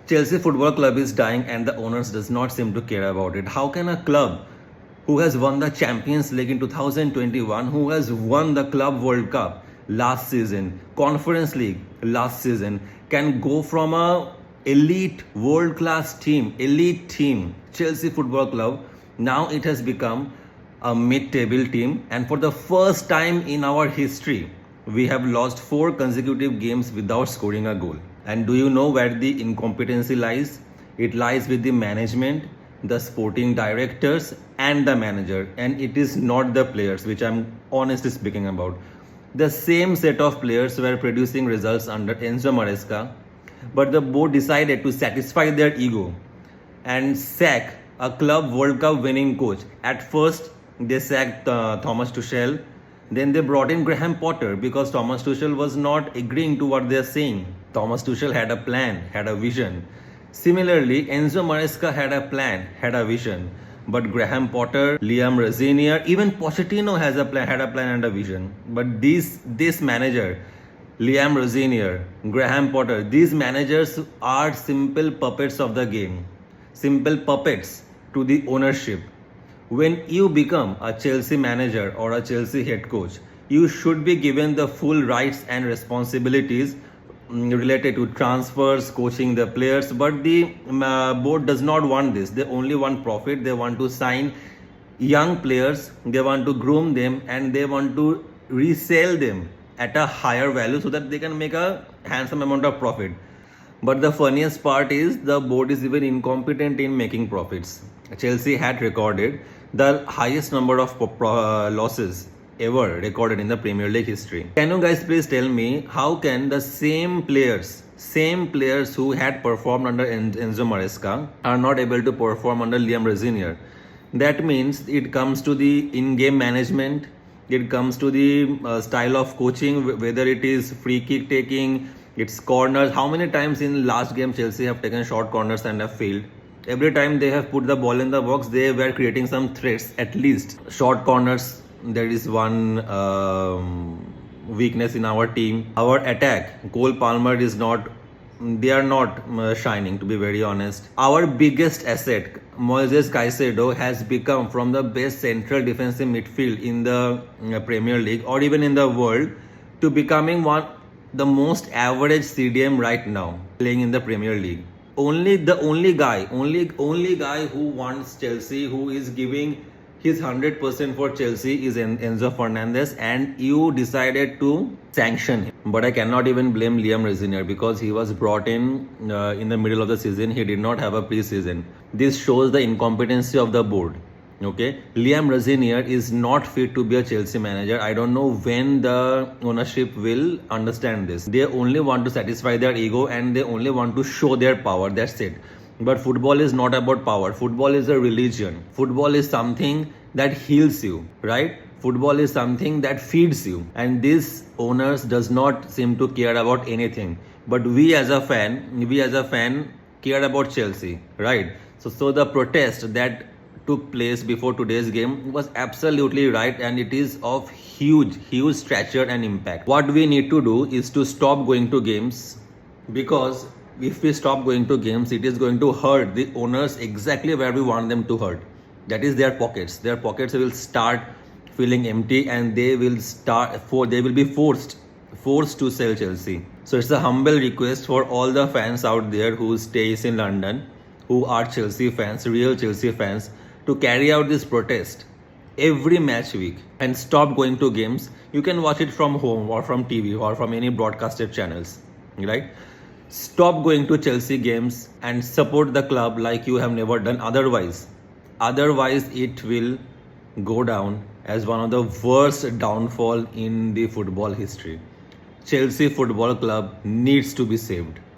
Chelsea Football Club is dying and the owners does not seem to care about it. How can a club who has won the Champions League in 2021, who has won the Club World Cup last season, Conference League last season, can go from a elite world-class team, elite team, Chelsea Football Club, now it has become a mid-table team, and for the first time in our history, we have lost 4 consecutive games without scoring a goal. And do you know where the incompetency lies? It lies with the management, the sporting directors, and the manager. And it is not the players, which I'm honestly speaking about. The same set of players were producing results under Enzo Maresca, but the board decided to satisfy their ego and sack a Club World Cup winning coach. At first, they sacked Thomas Tuchel. Then they brought in Graham Potter because Thomas Tuchel was not agreeing to what they are saying. Thomas Tuchel had a plan, had a vision. Similarly, Enzo Maresca had a plan, had a vision. But Graham Potter, Liam Rosenior, even Pochettino had a plan and a vision. But this manager, Liam Rosenior, Graham Potter, these managers are simple puppets of the game. Simple puppets to the ownership. When you become a Chelsea manager or a Chelsea head coach, you should be given the full rights and responsibilities related to transfers, coaching the players. But the board does not want this. They only want profit. They want to sign young players, they want to groom them, and they want to resell them at a higher value so that they can make a handsome amount of profit. But the funniest part is the board is even incompetent in making profits. Chelsea had recorded the highest number of losses ever recorded in the Premier League history. Can you guys please tell me how can the same players who had performed under Enzo Maresca are not able to perform under Liam Rosenior? That means it comes to the in-game management, it comes to the style of coaching, whether it is free kick taking, it's corners. How many times in last game Chelsea have taken short corners and have failed? Every time they have put the ball in the box, they were creating some threats, at least. Short corners, there is one weakness in our team. Our attack, Cole Palmer is not, they are not shining, to be very honest. Our biggest asset, Moises Caicedo, has become from the best central defensive midfield in the Premier League or even in the world to becoming the most average CDM right now playing in the Premier League. The only guy who wants Chelsea, who is giving his 100% for Chelsea is Enzo Fernandez, and you decided to sanction him. But I cannot even blame Liam Rosenior because he was brought in the middle of the season. He did not have a pre-season. This shows the incompetency of the board. Okay, Liam Rosenior is not fit to be a Chelsea manager. I don't know when the ownership will understand this. They only want to satisfy their ego and they only want to show their power. That's it. But football is not about power. Football is a religion. Football is something that heals you, right? Football is something that feeds you. And these owners does not seem to care about anything. But we as a fan care about Chelsea, right? So the protest that took place before today's game was absolutely right, and it is of huge stature and impact. What we need to do is to stop going to games, because if we stop going to games, it is going to hurt the owners exactly where we want them to hurt. That is their pockets. Their pockets will start feeling empty, and they will be forced to sell Chelsea. So it's a humble request for all the fans out there who stays in London, who are Chelsea fans, real Chelsea fans, to carry out this protest every match week and stop going to games. You can watch it from home or from TV or from any broadcasted channels, right? Stop going to Chelsea games and support the club like you have never done otherwise it will go down as one of the worst downfall in the football history. Chelsea Football Club needs to be saved.